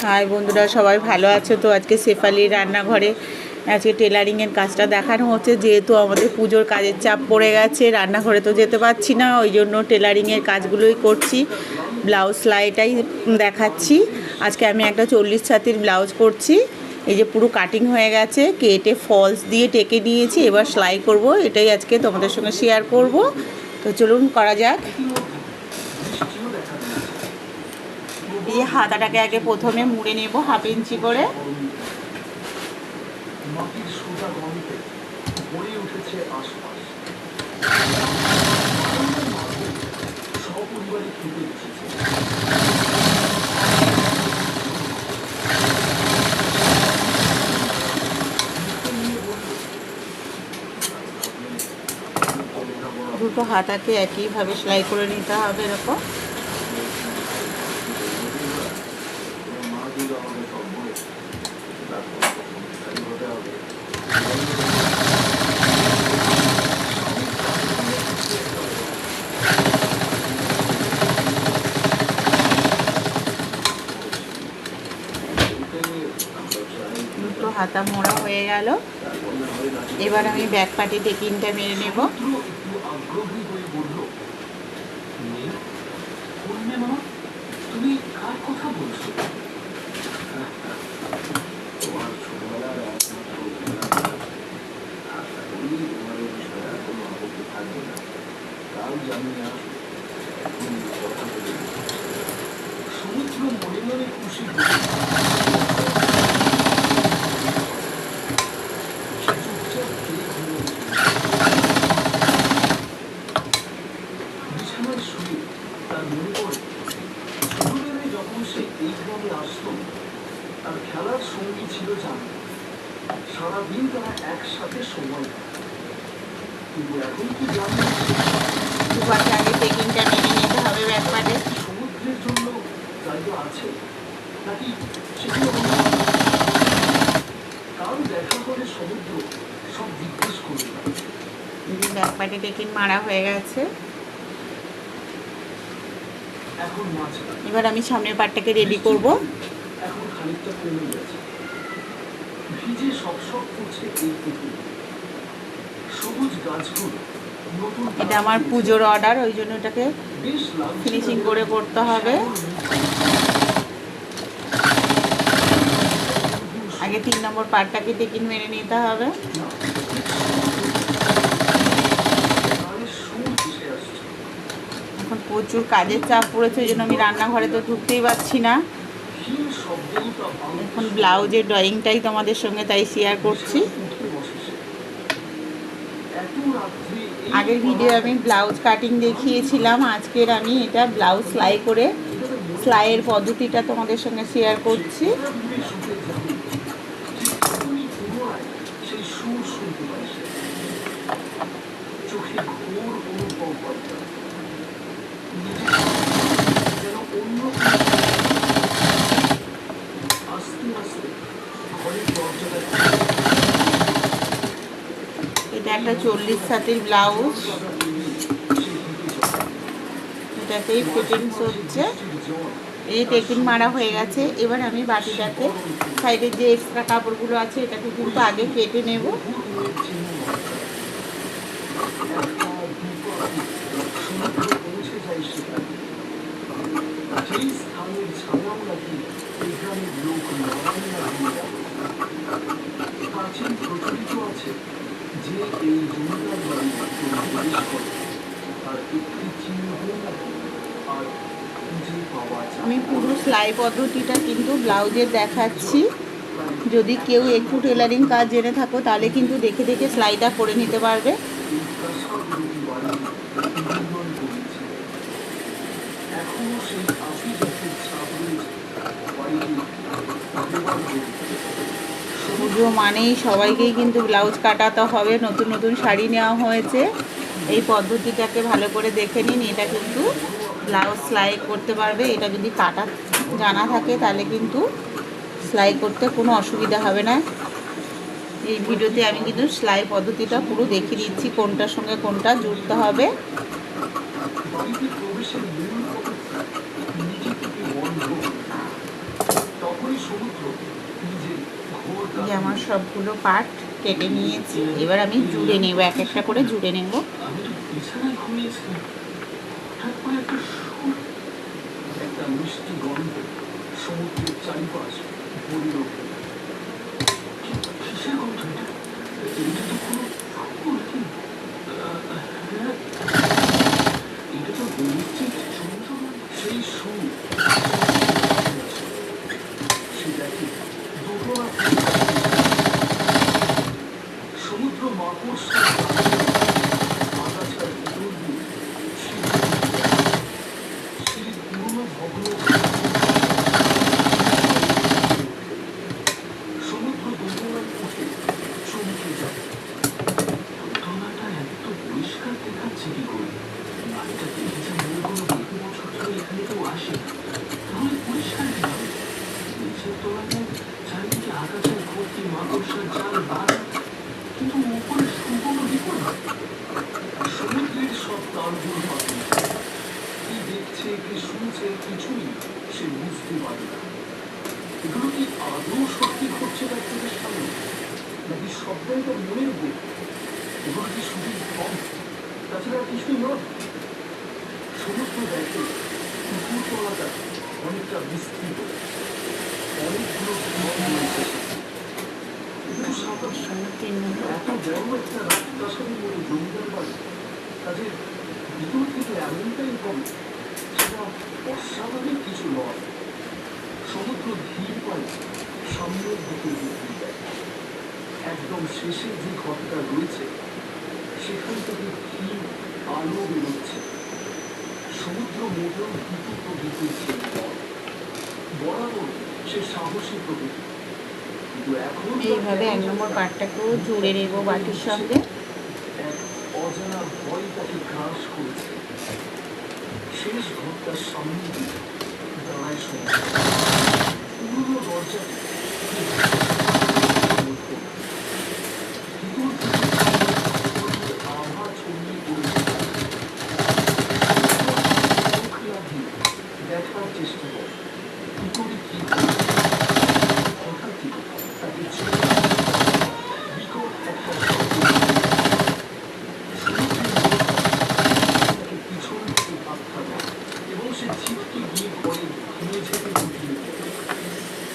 High বন্ধুরা, সবাই ভালো আছো তো? আজকে শেফালির রান্নাঘরে আজকে টেলারিংয়ের কাজটা দেখানো হচ্ছে। যেহেতু আমাদের পুজোর কাজের চাপ পড়ে গেছে, রান্নাঘরে তো যেতে পারছি না, ওই জন্য টেলারিংয়ের কাজগুলোই করছি। ব্লাউজ সেলাইটাই দেখাচ্ছি। আজকে আমি একটা 40 ছাতির ব্লাউজ করছি। এই যে পুরো কাটিং হয়ে গেছে, কেটে ফলস দিয়ে টেকে নিয়েছি, এবার সেলাই করব। এটাই আজকে তোমাদের সঙ্গে শেয়ার করব। তো চলুন করা যাক। এই হাতাটাকে আগে প্রথমে মুড়ে নেব 1/2 ইঞ্চি করে। দুটো হাতাকে একইভাবে সেলাই করে নিতে হবে এরকম। দুটো হাতা মোড়া হয়ে গেল। এবার আমি ব্যাক পার্টি টেকিংটা মেরে নেব। আর খেলার সঙ্গী ছিল জানা, সারাদিন তারা একসাথে সময় কিন্তু এখন কি জানি আগে টেকিংটা মেরে নিতে হবে ব্যাক পার্টে। সমুদ্রের জন্য জায়গা আছে নাকি সেগুলো কাল দেখা করে সমুদ্র সব জিজ্ঞেস করবে। ব্যাক পার্টে টেকিং মারা হয়ে গেছে। এখন মাছ এবার আমি সামনের পার্টটাকে রেডি করব। এখন খানিকটা কমে গেছে, ভিজে সব করছে এই পুকুর। সবুজ গাছগুলো এটা আমার পুজোর অর্ডার, ওই জন্য এটাকে ফিনিশিং করে করতে হবে। আগে 3 নম্বর পার্টটাকে টেকিং মেরে নিতে হবে। এখন প্রচুর কাজের চাপ পড়েছে, ওই জন্য আমি রান্নাঘরে তো ঢুকতেই পারছি না। এখন ব্লাউজের ড্রয়িংটাই তোমাদের সঙ্গে তাই শেয়ার করছি। আগের ভিডিও আমি ব্লাউজ কাটিং দেখিয়েছিলাম, আজকের আমি এটা ব্লাউজ সেলাই করে সেলাইয়ের পদ্ধতিটা তোমাদের সঙ্গে শেয়ার করছি। এটা একটা 40 ছাতির ব্লাউজ, এটাতেই ফিটিংস হচ্ছে। এই টেকিং মারা হয়ে গেছে। এবার আমি বাটিটাতে সাইডে যে এক্সট্রা কাপড়গুলো আছে এটাকে কিন্তু আগে কেটে নেব। আমি পুরো সেলাই পদ্ধতিটা কিন্তু ব্লাউজের দেখাচ্ছি। যদি কেউ একটু টেলারিং কাজ জেনে থাকো তাহলে কিন্তু দেখে দেখে সেলাইটা করে নিতে পারবে। পুজো মানেই সবাইকেই কিন্তু ব্লাউজ কাটাতে হবে। নতুন নতুন শাড়ি নেওয়া হয়েছে, এই পদ্ধতিটাকে ভালো করে দেখে নিন। এটা কিন্তু ব্লাউজ সেলাই করতে পারবে। এটা যদি কাটা জানা থাকে তাহলে কিন্তু সেলাই করতে কোনো অসুবিধা হবে না। এই ভিডিওতে আমি কিন্তু সেলাই পদ্ধতিটা পুরো দেখিয়ে দিচ্ছি, কোনটার সঙ্গে কোনটা জুড়তে হবে। তখনই সবগুলো পার্ট কেটে নিয়েছি, এবার আমি জুড়ে নেব, এক একটা করে জুড়ে নেব। আমি তো বিছানায় ঘুমিয়েছিলাম, হঠাৎ করে একটা সুর, একটা মিষ্টি গন্ধ সমুদ্রের চারিপাশ ভরিয়ে ওঠে। কিসের গন্ধ এটা? এটা তো কোনো স্বপ্ন নাকি? হ্যাঁ, এটা তো নিশ্চিত সমুদ্র নয়। সেই সুর, সে দেখে দোতলা সমুদ্র মাকড়সার আগাছার ভিতর দিয়ে সেই পুরনো ভগ্ন সমুদ্র দোতলায় উঠে চমকে যায়। দোতলাটা এত পরিষ্কার দেখাচ্ছে কি করে? বাড়িটা দেখেছে মনে কোনো বহু বছর ধরে এখানে কেউ আসে না, তাহলে পরিষ্কার কি হবে? নিচের তলাতে চারিদিকে আগাছায় ভর্তি, মাকড়সার জাল বাঁধা, কিন্তু উপরে শুকনো বিপদ। সমুদ্রের সব তালগুলো পাখি কি দেখছে, কি শুনছে, কিছুই সে বুঝতে পারে না। এগুলো কি আদৌ সত্যি ঘটছে তার চোখের সামনে, নাকি সবটাই তার মনের ভুল? এগুলো কি শুধু কম, তাছাড়া কিছুই নয়। সমুদ্র দেখে উপরতলাটা অনেকটা বিস্তৃত, অনেকগুলো রয়েছে। কিন্তু সাধারণ এত বড় একটা রাজপ্রাসাদের মতো জমিদার বাড়ি, কাজে ভিতর থেকে এমনটাই হবে, সেটা অস্বাভাবিক কিছু নয়। সমুদ্র ধীর পায়ে সামনের দিকে এগিয়ে যায়। একদম শেষে যে ঘরটা রয়েছে সেখান থেকে ক্ষীণ আলো বেরোচ্ছে। সমুদ্র মোটেও ভীতু প্রকৃতির নয়, বরাবর সে সাহসী প্রকৃতি। কিন্তু এখন এইভাবে 1 নম্বর পার্টটাকেও জুড়ে নেব বাটির সঙ্গে। এক অজানা ভয় তাকে গ্রাস করেছে। শেষ ঘরটার সামনে দিয়ে দাঁড়ায় সমুদ্র। পুরনো দরজাটি আভা ছড়িয়ে পড়েছে। চোখ লাগিয়ে দেখার চেষ্টা করে ভিতরে কি ঘটছে। হঠাৎই তাকে চোখ বিকট একটা শব্দ তাকে পিছন থেকে ধাক্কা দেয় এবং সে ছিটকে গিয়ে ঘরে মেঝেতে উঠিয়ে দেয়।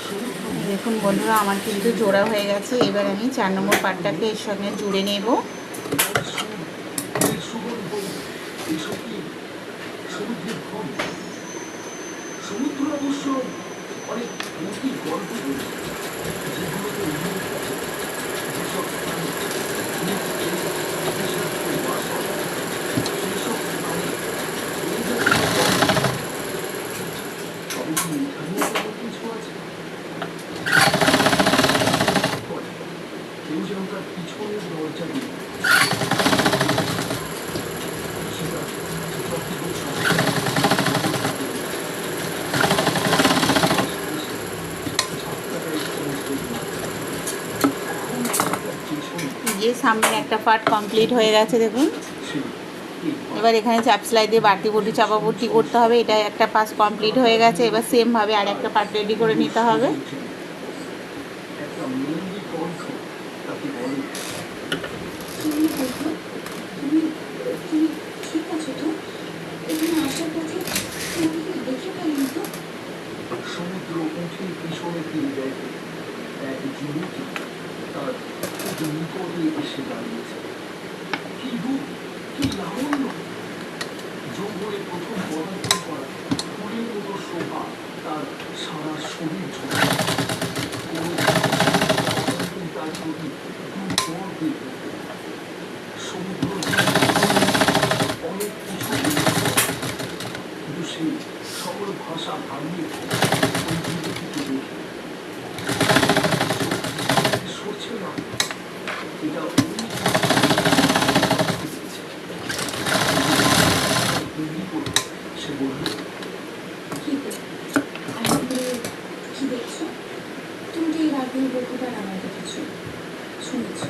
সমুদ্র দেখুন বন্ধুরা, আমার কিন্তু জোড়া হয়ে গেছে। এবার আমি 4 নম্বর পার্টটাকে এর সঙ্গে জুড়ে নেব। সুগন্ধ, এসব কি সমুদ্রের ফল? সমুদ্র অবশ্য অনেক অতি গল্প রয়েছে, যেগুলোতে উল্লেখ আছে যেসব স্থানে বিষাক্ত বাস হয়, সেসব স্থানে এই জাতীয় গল্প। তবে কি এখানেও এমন কিছু আছে? কেউ যেন তার পিছনের দরজা দিয়ে সেটা যতদূর সম্ভব যে সামনের একটা পার্ট কমপ্লিট হয়ে গেছে দেখুন। এবার এখানে চাপ সেলাই দিয়ে বাটি বুটি চাপাবুটি করতে হবে। এটা একটা পাশ কমপ্লিট হয়ে গেছে। এবার সেমভাবে আর একটা পার্ট রেডি করে নিতে হবে। একটা মেহেন্দি কণ্ঠ তাকে বলে, তুমি দেখো, তুমি তুমি ঠিক আছো তো? এখানে আসার পথে তোমাকে কি দেখে পেলাম তো? সমুদ্র উঠে পিছনে ফিরে দেখে এক যুবতী তার খুব নিকটে এসে দাঁড়িয়েছে। কি রূপ, কি লাবণ্য! যৌবনে প্রথম পদার্পণ করা ফুলের মতো শোভা তার সারা শরীর ঝরে। কোনো তার প্রতি দুর্বল হয়ে পড়ে। সমুদ্র অনেক কিছু কিন্তু সেই সকল ভাষা ভাঙিয়ে ওই যুবতীকে দেখে সরছে না। এটা সে বলল, কি গো, আমাকে কি দেখছো? তুমি তো এর আগেও বহুবার আমার দেখেছো, শুনেছো।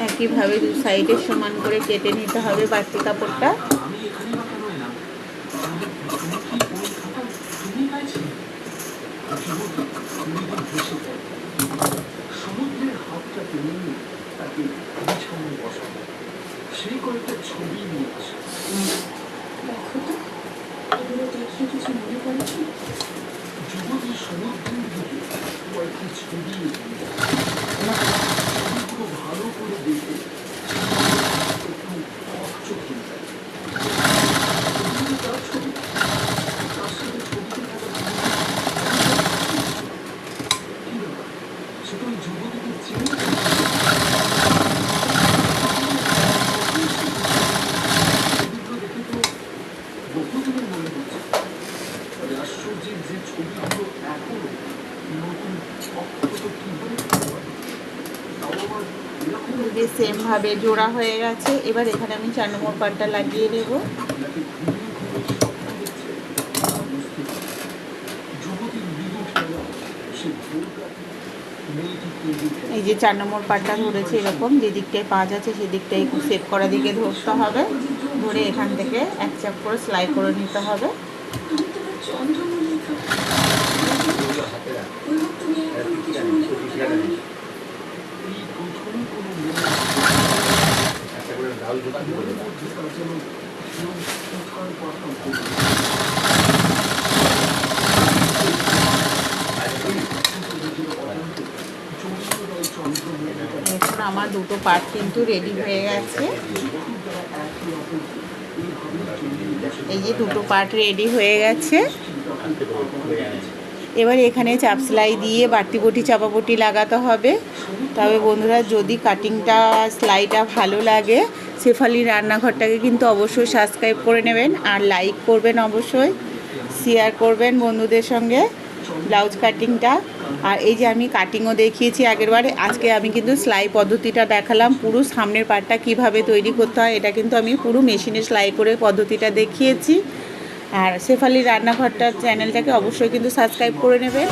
একইভাবে দু সাইডে সমান করে কেটে নিতে হবে বাড়তি কাপড়টা। আমি এখানে বা কেন এলাম? তাহলে তুমি কি ওই খাতা তুমি গাইছিলে? যুবতী মৃদু হেসে দেয়। সমুদ্রের হাতটাকে নিয়ে তাকে বিছানায় বসানো, সেই কয়েকটা ছবি নিয়ে আসা। দেখো তো, এগুলো দেখে কিছু মনে পড়ে কি? যুবতীর সমুদ্রের দিকে কয়েকটি ছবি এগিয়ে আসে। ছবিগুলো ভালো করে দেখে একটু অচোখে যায়। ছবিগুলো তার ছবি, তার সাথে ছবিতে থাকা কি ব্যাপার? সে তো ওই যুবতীকে চিনে ছবিগুলো দেখে তো বহুদিনের মনে হচ্ছে। তবে আশ্চর্যের যে ছবিগুলো এখনো নতুন অক্ষত কিভাবে থাকতে পারে? তাও আবার এরকম দুটোই সেম ভাবে জোড়া হয়ে গেছে। এবার এখানে আমি 4 নম্বর পাটটা লাগিয়ে নেব। নাকি ঘুমিয়ে ঘুমিয়ে স্বপ্ন দেখছে তা বুঝতে পারে। যুবতীর মৃদু খেলা, সে ভোর রাতে মেয়েটি কেঁদে ফেলে। এই যে 4 নম্বর পাটটা ধরেছে এরকম, যে দিকটায় পাঁচ আছে সেদিকটাই সেট করা দিকে ধরতে হবে। ধরে এখান থেকে এক চাপ করে সেলাই করে নিতে হবে। আমি তোমার চন্দ্রমল্লিকা। ওই হোক, তুমি এখন কিছু মনে করতে পারোনি? এই প্রথম কোনো মনের মধ্যে তার যেন কেউ কোথার কথা বলছে। এখন আমার দুটো পাট কিন্তু রেডি হয়ে গেছে। এই যে দুটো পাট রেডি হয়ে গেছে। এবার এখানে চাপ সেলাই দিয়ে বাড়তি বটি চাপাবটি লাগাতে হবে। তবে বন্ধুরা, যদি কাটিংটা সেলাইটা ভালো লাগে, শেফালির রান্নাঘরটাকে কিন্তু অবশ্যই সাবস্ক্রাইব করে নেবেন, আর লাইক করবেন, অবশ্যই শেয়ার করবেন বন্ধুদের সঙ্গে ব্লাউজ কাটিংটা। আর এই যে আমি কাটিংও দেখিয়েছি আগেরবারে, আজকে আমি কিন্তু সেলাই পদ্ধতিটা দেখালাম। পুরো সামনের পাটটা কিভাবে তৈরি করতে হয় এটা কিন্তু আমি পুরো মেশিনে সেলাই করে পদ্ধতিটা দেখিয়েছি। আর শেফালির রান্নাঘরটার চ্যানেলটাকে অবশ্যই কিন্তু সাবস্ক্রাইব করে নেবেন।